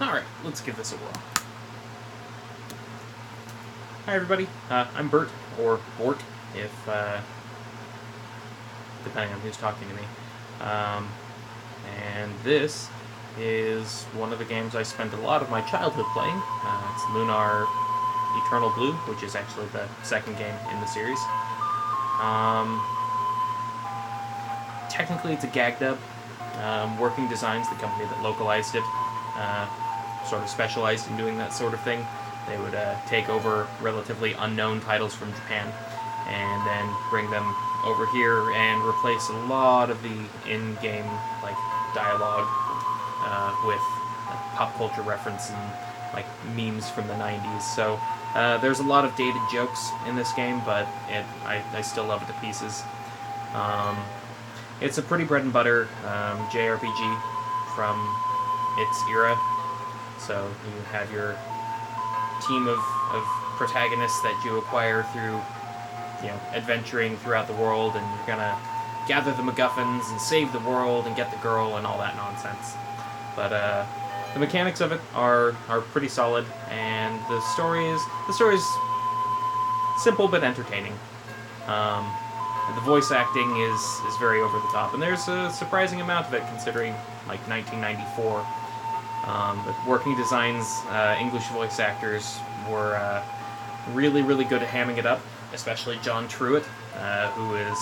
Alright, let's give this a whirl. Hi everybody, I'm Bert, or Bort, if, depending on who's talking to me. And this is one of the games I spent a lot of my childhood playing. It's Lunar Eternal Blue, which is actually the second game in the series. Technically it's a gag dub. Working Designs, the company that localized it, sort of specialized in doing that sort of thing. They would take over relatively unknown titles from Japan and then bring them over here and replace a lot of the in-game like dialogue with pop culture reference and like memes from the 90s. So there's a lot of dated jokes in this game, but I still love it to pieces. It's a pretty bread and butter JRPG from its era. So you have your team of protagonists that you acquire through, adventuring throughout the world, and you're gonna gather the MacGuffins and save the world and get the girl and all that nonsense. But the mechanics of it are pretty solid, and the story is simple but entertaining. The voice acting is very over the top, and there's a surprising amount of it considering like 1994. But Working Designs English voice actors were really, really good at hamming it up, especially John Truitt, who is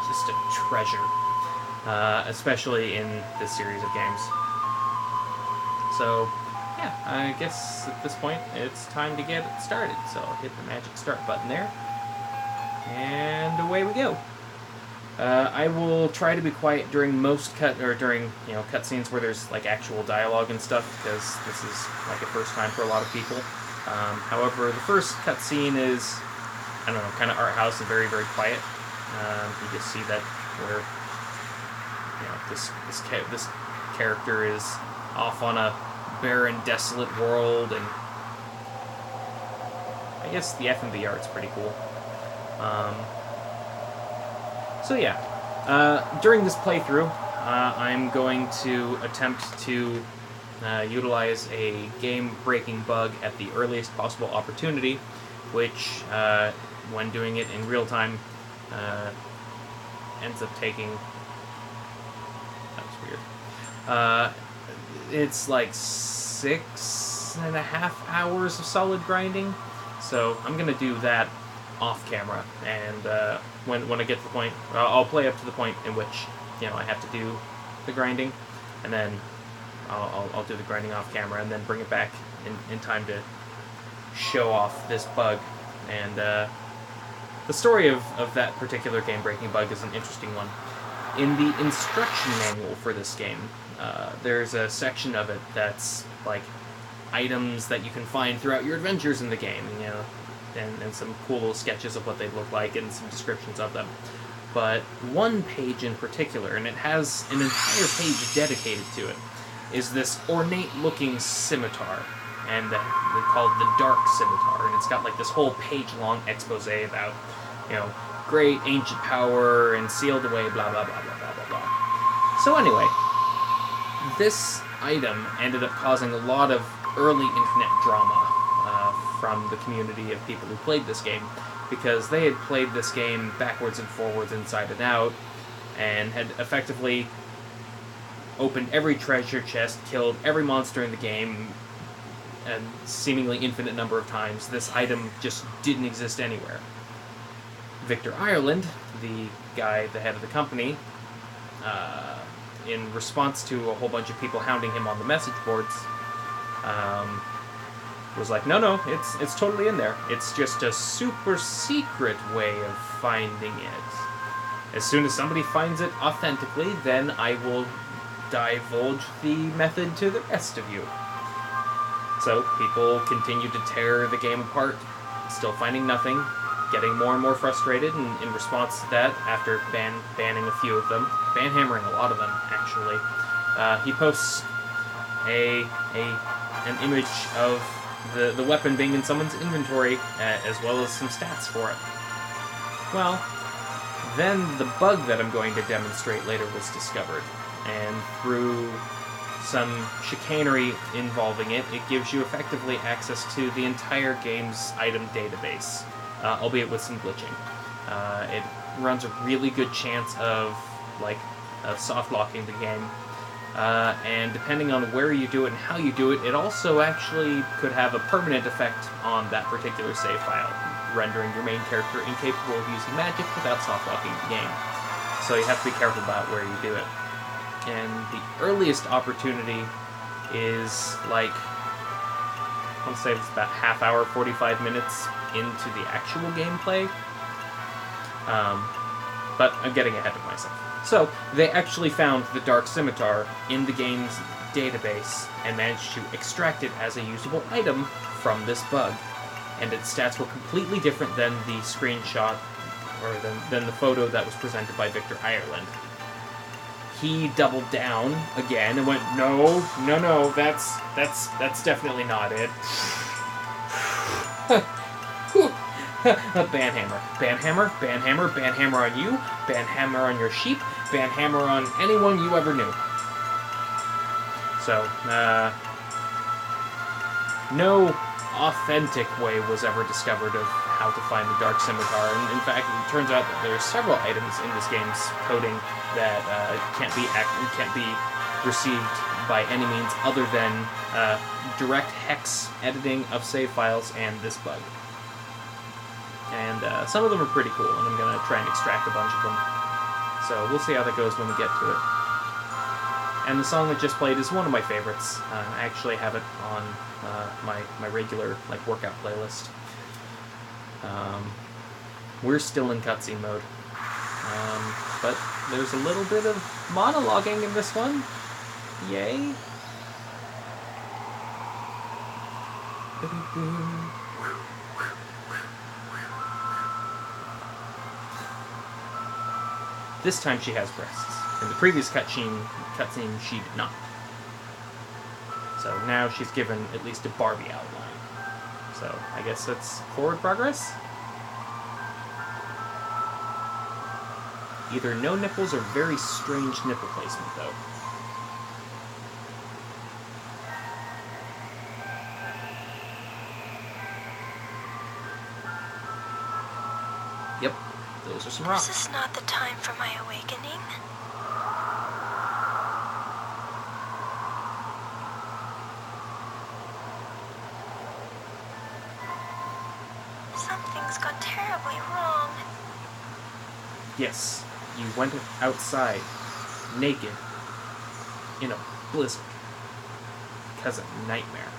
just a treasure, especially in this series of games. So, yeah, I guess at this point it's time to get it started. So I'll hit the magic start button there, and away we go. I will try to be quiet during most cutscenes where there's like actual dialogue and stuff, because this is like a first time for a lot of people. However, the first cutscene is, I don't know, kind of art house and very, very quiet. You just see that where this character is off on a barren, desolate world, and I guess the F&B art's pretty cool. So yeah, during this playthrough, I'm going to attempt to utilize a game-breaking bug at the earliest possible opportunity, which, when doing it in real time, ends up taking... That was weird. It's like 6.5 hours of solid grinding, so I'm going to do that off camera, and when I get to the point, I'll play up to the point in which I have to do the grinding, and then I'll do the grinding off camera, and then bring it back in time to show off this bug. And the story of that particular game-breaking bug is an interesting one. In the instruction manual for this game, there's a section of it that's like items that you can find throughout your adventures in the game, and some cool little sketches of what they look like and some descriptions of them. But one page in particular, and it has an entire page dedicated to it, is this ornate-looking scimitar, and they call it the Dark Scimitar, and it's got like this whole page-long expose about, great ancient power and sealed away, blah, blah, blah, blah, blah, blah, blah. So anyway, this item ended up causing a lot of early internet drama from the community of people who played this game, because they had played this game backwards and forwards, inside and out, and had effectively opened every treasure chest, killed every monster in the game, and seemingly infinite number of times. This item just didn't exist anywhere. Victor Ireland, the head of the company, in response to a whole bunch of people hounding him on the message boards, was like, no, it's totally in there. It's just a super secret way of finding it. As soon as somebody finds it authentically, then I will divulge the method to the rest of you. So people continue to tear the game apart, still finding nothing, getting more and more frustrated, and in response to that, after banning a few of them, ban-hammering a lot of them, actually, he posts an image of the weapon being in someone's inventory, as well as some stats for it. Well, then the bug that I'm going to demonstrate later was discovered, and through some chicanery involving it, it gives you effectively access to the entire game's item database, albeit with some glitching. It runs a really good chance of soft locking the game, and depending on where you do it and how you do it, it also actually could have a permanent effect on that particular save file, rendering your main character incapable of using magic without soft locking the game. So you have to be careful about where you do it. And the earliest opportunity is I want to say it's about half hour, 45 minutes into the actual gameplay. But I'm getting ahead of myself. So, they actually found the Dark Scimitar in the game's database and managed to extract it as a usable item from this bug. And its stats were completely different than the screenshot, or than the photo that was presented by Victor Ireland. He doubled down again and went, no, that's definitely not it. Banhammer on you, banhammer on your sheep, banhammer on anyone you ever knew. So, no authentic way was ever discovered of how to find the Dark Scimitar, and in fact, it turns out that there are several items in this game's coding that can't be received by any means other than direct hex editing of save files and this bug. And some of them are pretty cool, and I'm going to try and extract a bunch of them. So we'll see how that goes when we get to it. And the song that just played is one of my favorites. I actually have it on my regular workout playlist. We're still in cutscene mode. But there's a little bit of monologuing in this one. Yay. This time she has breasts. In the previous cutscene she did not. So now she's given at least a Barbie outline. So I guess that's forward progress? Either no nipples or very strange nipple placement, though. Yep, those are some rocks. This is not the time for my awakening. Something's gone terribly wrong. Yes, you went outside, naked, in a blizzard, because of nightmare.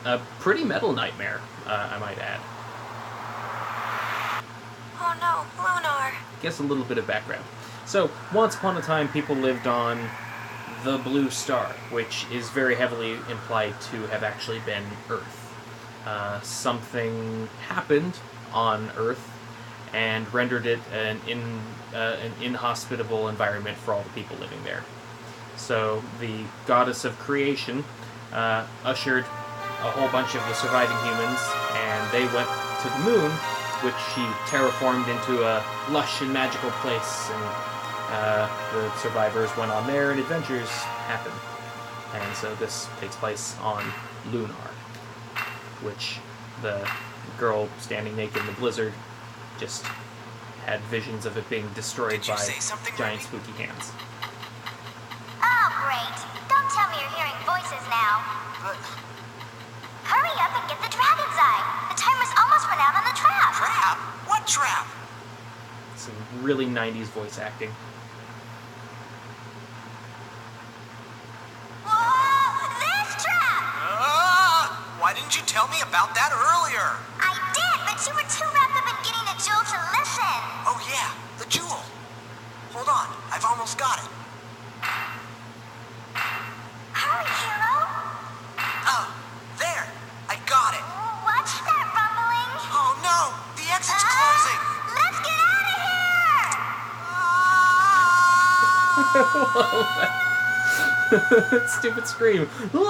A pretty metal nightmare, I might add. Oh no, Lunar. Guess a little bit of background. So, once upon a time, people lived on the Blue Star, which is very heavily implied to have actually been Earth. Something happened on Earth and rendered it an inhospitable environment for all the people living there. So the goddess of creation ushered a whole bunch of the surviving humans, and they went to the moon, which she terraformed into a lush and magical place, and the survivors went on there and adventures happened. And so this takes place on Lunar, which the girl standing naked in the blizzard just had visions of it being destroyed by giant spooky hands. Oh, great. Don't tell me you're hearing voices now. But... Hurry up and get the dragon's eye. The timer's almost run out on the trap. Trap? What trap? Some really 90s voice acting. Whoa! This trap! Why didn't you tell me about that earlier? I did, but you were too wrapped up in getting the jewel to listen. Oh yeah, the jewel. Hold on, I've almost got it. Hurry, hero. Oh, there. I got it. What's that rumbling? Oh no, the exit's closing. Let's get out of here! That stupid scream. Oh,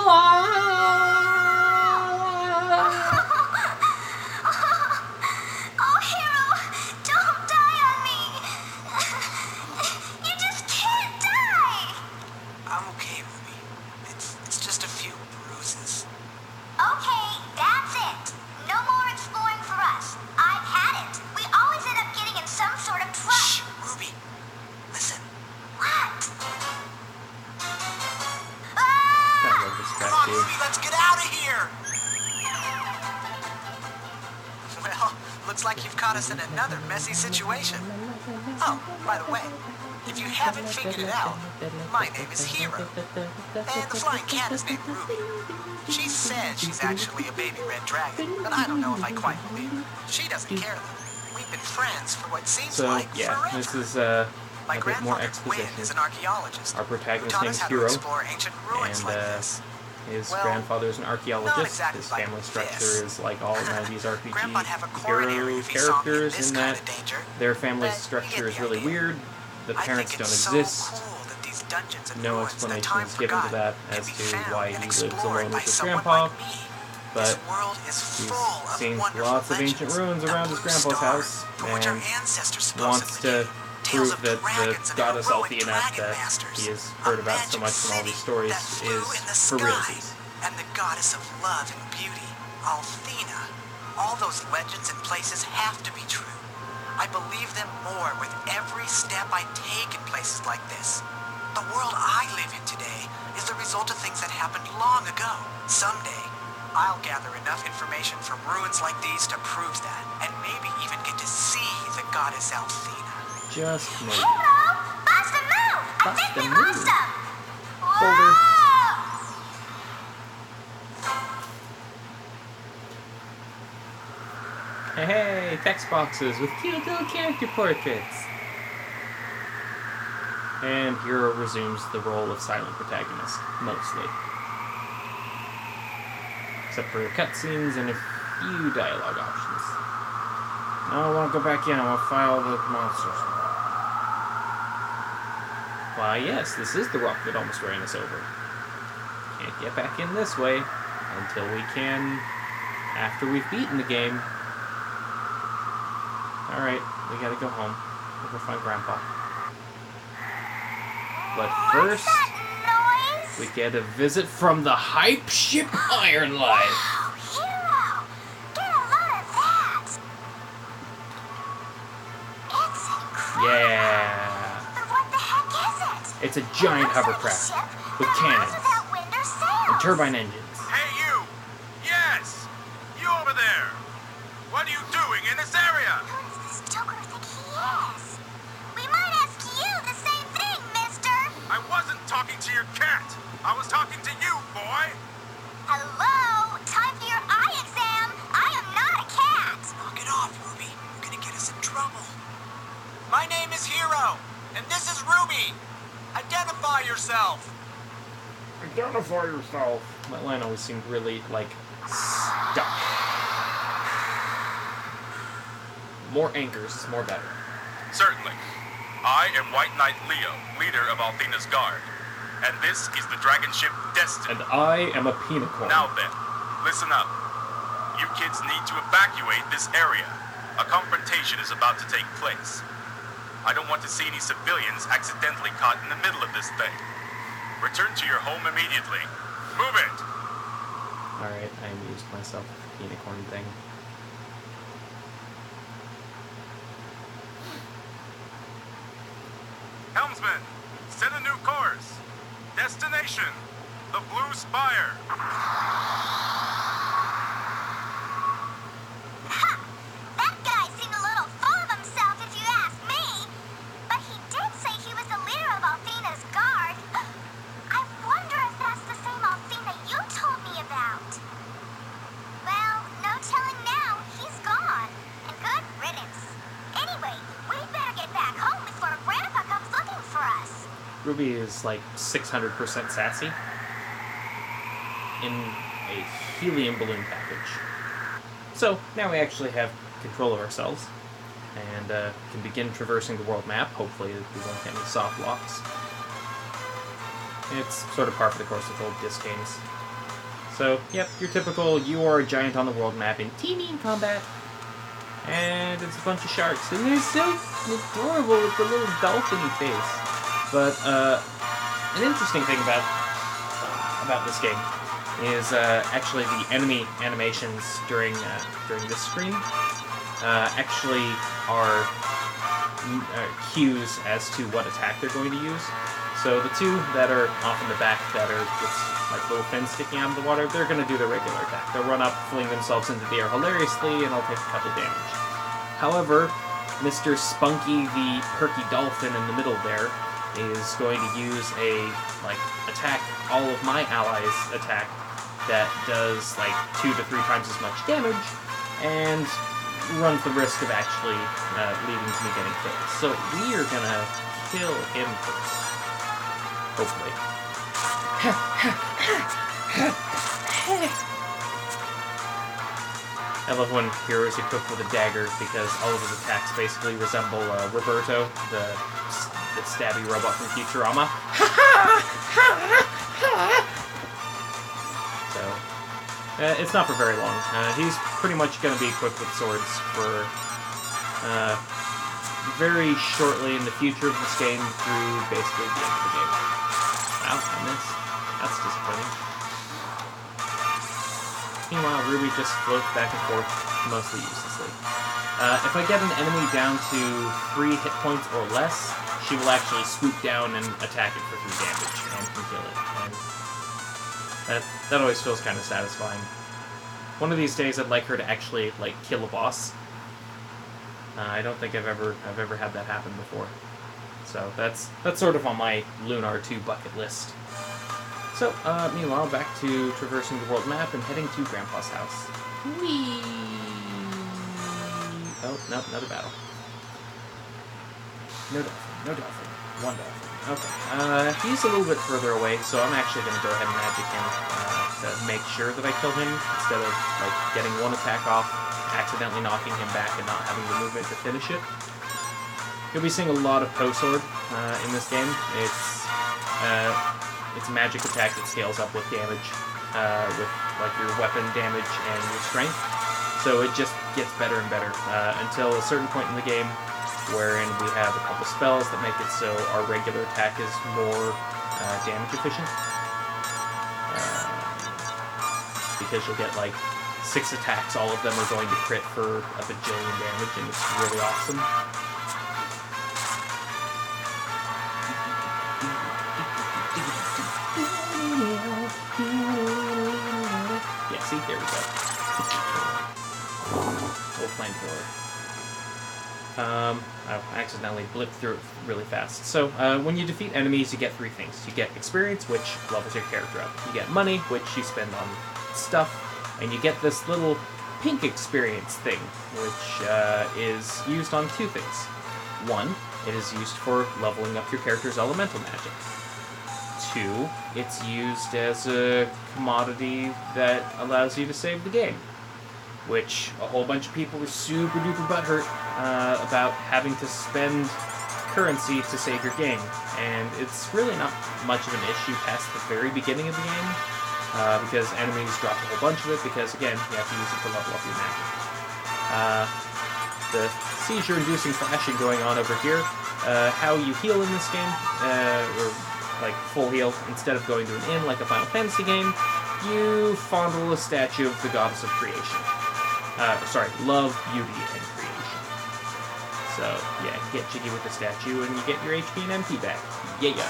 hero, don't die on me. Looks like you've caught us in another messy situation. Oh, by the way, if you haven't figured it out, my name is Hero. And the flying cat is named Ruby. She said she's actually a baby red dragon, but I don't know if I quite believe her. She doesn't care though. We've been friends for what seems like forever. This is My a bit more grandfather exposition. Gwyn is an archaeologist. Our who protagonist taught named us how to Hero, explore ancient ruins like this. his Well, grandfather is an archaeologist. not exactly His like family structure this. is like all 90s RPG Grandpa'd have a coronary hero if he saw me in characters this in kind that of danger. their family But you structure get is the really idea. weird. The I parents think don't it's exist. So cool that these dungeons and No ruins that explanation time is given to forgot that can as be to found why and he lives explored alone by with his someone grandpa. like me. But This world is he full of sees wonderful lots of ancient legends. ruins The around his blue grandpa's star, house for which our and ancestors wants supposedly to gave. Tales prove of that dragons the and goddess heroic Althena dragon that masters. he has A heard about so magic much from all city these stories that flew is in the for sky. realsies. And the goddess of love and beauty, Althena. All those legends and places have to be true. I believe them more with every step I take in places like this. The world I live in today is the result of things that happened long ago. Someday, I'll gather enough information from ruins like these to prove that, and maybe even get to see the goddess Althena. Just maybe. Hero! Bust a move! I Bust think a we move. lost him! Boulder. Whoa! Hey, text boxes with cute little character portraits. And Hero resumes the role of silent protagonist, mostly. Except for cutscenes and a few dialogue options. Now I want to go back in, I want to fight all the monsters. Why yes, this is the rock that almost ran us over. Can't get back in this way until we can after we've beaten the game. Alright, we gotta go home. We'll go find Grandpa. But first, What's that noise? we get a visit from the hype ship Iron Life. Wow, Hero! Get a load of that! It's incredible! Yeah. But what the heck is it? It's a giant It looks like a hovercraft ship with that cannons flies without wind or sails. and turbine engines. Hey, you! Yes! You over there! What are you doing in this area? Who does this Joker think he is? We might ask you the same thing, mister! I wasn't talking to your cat! I was talking to you, boy! Hello? Time for your eye exam! I am not a cat! Knock it off, Ruby. You're gonna get us in trouble. My name is Hero, and this is Ruby. Identify yourself. Identify yourself. That line always seemed really, stuck. More anchors is more better. Certainly. I am White Knight Leo, leader of Althena's Guard. And this is the dragon ship Destiny. And I am a penicorn. Now then, listen up. You kids need to evacuate this area. A confrontation is about to take place. I don't want to see any civilians accidentally caught in the middle of this thing. Return to your home immediately. Move it! Alright, I amused myself with the penicorn thing. Helmsman, set a new course. Destination, the Blue Spire. Ha! That guy seemed a little full of himself if you ask me. But he did say he was the leader of Althena's Guard. I wonder if that's the same Althena you told me about. Well, no telling now. He's gone. And good riddance. Anyway, we'd better get back home before Grandpa comes looking for us. Ruby is 600% sassy in a helium balloon package. So now we actually have control of ourselves and can begin traversing the world map. Hopefully we won't get any soft locks. It's sort of par for the course with old disc games. So, yep, your typical you are a giant on the world map in teaming combat. And it's a bunch of sharks. And they're so adorable with the little dolphin face. But an interesting thing about this game is actually the enemy animations during this screen actually are cues as to what attack they're going to use. So the two that are off in the back that are just like little fins sticking out of the water, they're going to do their regular attack. They'll run up, fling themselves into the air hilariously, and I'll take a couple damage. However, Mr. Spunky the Perky Dolphin in the middle there is going to use a, attack all of my allies' attack that does, 2 to 3 times as much damage, and runs the risk of actually leading to me getting killed. So we are gonna kill him first. Hopefully. I love when Hero is equipped with a dagger because all of his attacks basically resemble Roberto, the stabby robot from Futurama. So, it's not for very long. He's pretty much going to be equipped with swords for very shortly in the future of this game through basically the end of the game. Wow, I missed. That's disappointing. Meanwhile, Ruby just floats back and forth, mostly uselessly. If I get an enemy down to 3 hit points or less, she will actually swoop down and attack it for 3 damage and can kill it. And that always feels kind of satisfying. One of these days, I'd like her to actually kill a boss. I don't think I've ever had that happen before. So that's sort of on my Lunar 2 bucket list. So, meanwhile, back to traversing the world map and heading to Grandpa's house. Whee! Oh, no, another battle. No dolphin. One dolphin. Okay. He's a little bit further away, so I'm actually going to go ahead and magic him to make sure that I kill him, instead of, getting one attack off, accidentally knocking him back and not having the movement to finish it. You'll be seeing a lot of Sword in this game. It's a magic attack that scales up with damage, with your weapon damage and your strength. So it just gets better and better until a certain point in the game, wherein we have a couple spells that make it so our regular attack is more damage efficient. Because you'll get 6 attacks, all of them are going to crit for a bajillion damage, and it's really awesome. Yeah, see, there we go. Old flamethrower. I accidentally blipped through it really fast. So, when you defeat enemies, you get 3 things. You get experience, which levels your character up. You get money, which you spend on stuff. And you get this little pink experience thing, which is used on 2 things. 1, it is used for leveling up your character's elemental magic. 2, it's used as a commodity that allows you to save the game. Which a whole bunch of people were super duper butthurt about having to spend currency to save your game. And it's really not much of an issue past the very beginning of the game, because enemies drop a whole bunch of it, because again, you have to use it to level up your magic. The seizure-inducing flashing going on over here, how you heal in this game, or full heal, instead of going to an inn like a Final Fantasy game, you fondle a statue of the goddess of creation. Love, beauty, and creation. So, yeah, get jiggy with the statue and you get your HP and MP back. Yeah.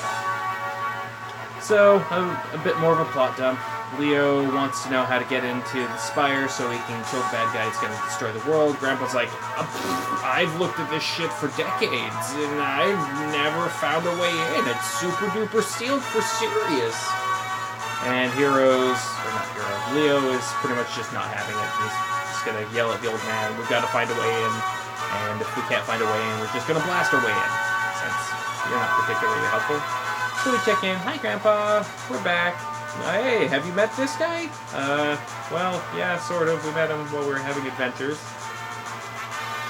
So, a bit more of a plot dump. Leo wants to know how to get into the Spire so he can kill the bad guy that's going to destroy the world. Grandpa's like, I've looked at this shit for decades, and I've never found a way in. It's super duper sealed for serious. And Leo is pretty much just not having it. He's just going to yell at the old man, we've got to find a way in, and if we can't find a way in, we're just going to blast our way in, since you're not particularly helpful. So we check in, hi Grandpa, we're back. Hey, have you met this guy? Well, yeah, sort of. We met him while we were having adventures.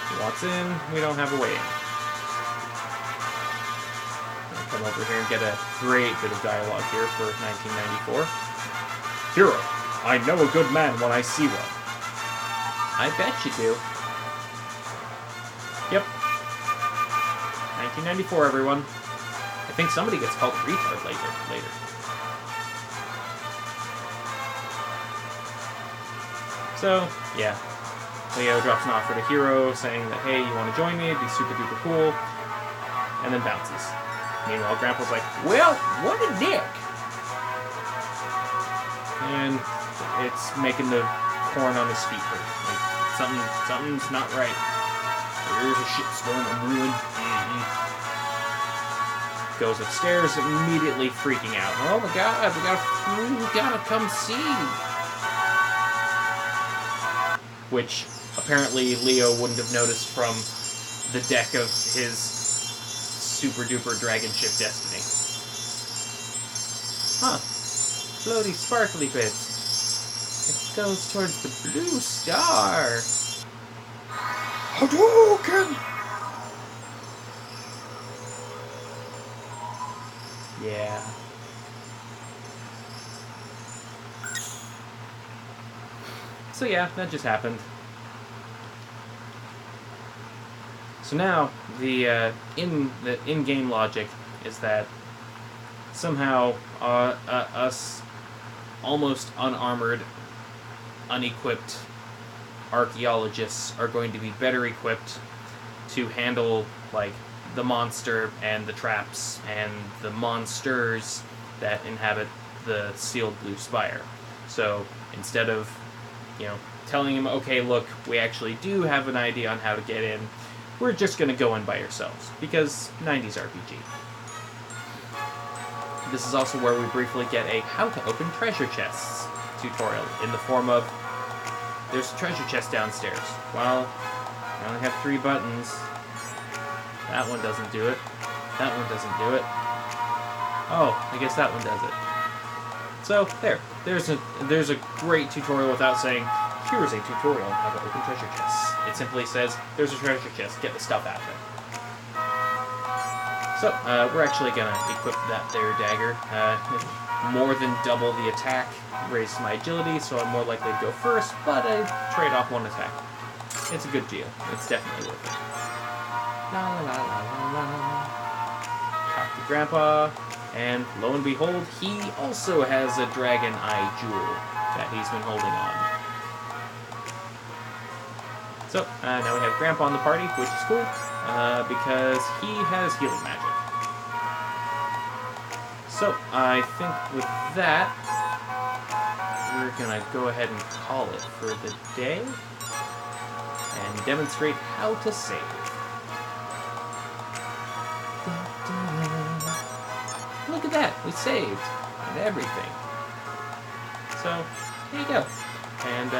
He wants in, we don't have a way in. I'll come over here and get a great bit of dialogue here for 1994. Hero, I know a good man when I see one. I bet you do. Yep. 1994, everyone. I think somebody gets called a retard later. So, yeah. Leo drops an offer to Hero, saying that, hey, you want to join me? It'd be super duper cool. And then bounces. Meanwhile, Grandpa's like, well, what a dick! And it's making the corn on his feet hurt. Something's not right. There's a shitstorm of ruin. Mm-hmm. Goes upstairs, immediately freaking out. Oh my god, we gotta come see. Which apparently Leo wouldn't have noticed from the deck of his super duper dragon ship Destiny. Huh. Floaty sparkly bits. It goes towards the blue star. Hadouken! Yeah. So yeah, that just happened. So now the in-game logic is that somehow us almost unarmored, unequipped archaeologists are going to be better equipped to handle like the monster and the traps and the monsters that inhabit the sealed blue spire. So instead of, telling him, okay, look, we actually do have an idea on how to get in, we're just going to go in by ourselves, because 90s RPG. This is also where we briefly get a how to open treasure chests tutorial in the form of, there's a treasure chest downstairs. Well, I only have 3 buttons. That one doesn't do it. That one doesn't do it. Oh, I guess that one does it. So, there's a great tutorial without saying, here is a tutorial on how to open treasure chests. It simply says, there's a treasure chest, get the stuff out of it. So, we're actually gonna equip that there dagger. More than double the attack, raise my agility, so I'm more likely to go first, but I trade off 1 attack. It's a good deal. It's definitely worth it. La la la la la la. Talk to Grandpa, and lo and behold, he also has a dragon eye jewel that he's been holding on. So, now we have Grandpa in the party, which is cool, because he has healing magic. So, I think with that, we're gonna go ahead and call it for the day, and demonstrate how to save. Look at that, we saved, and everything. So, there you go. And,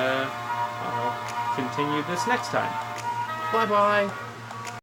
I'll continue this next time. Bye-bye!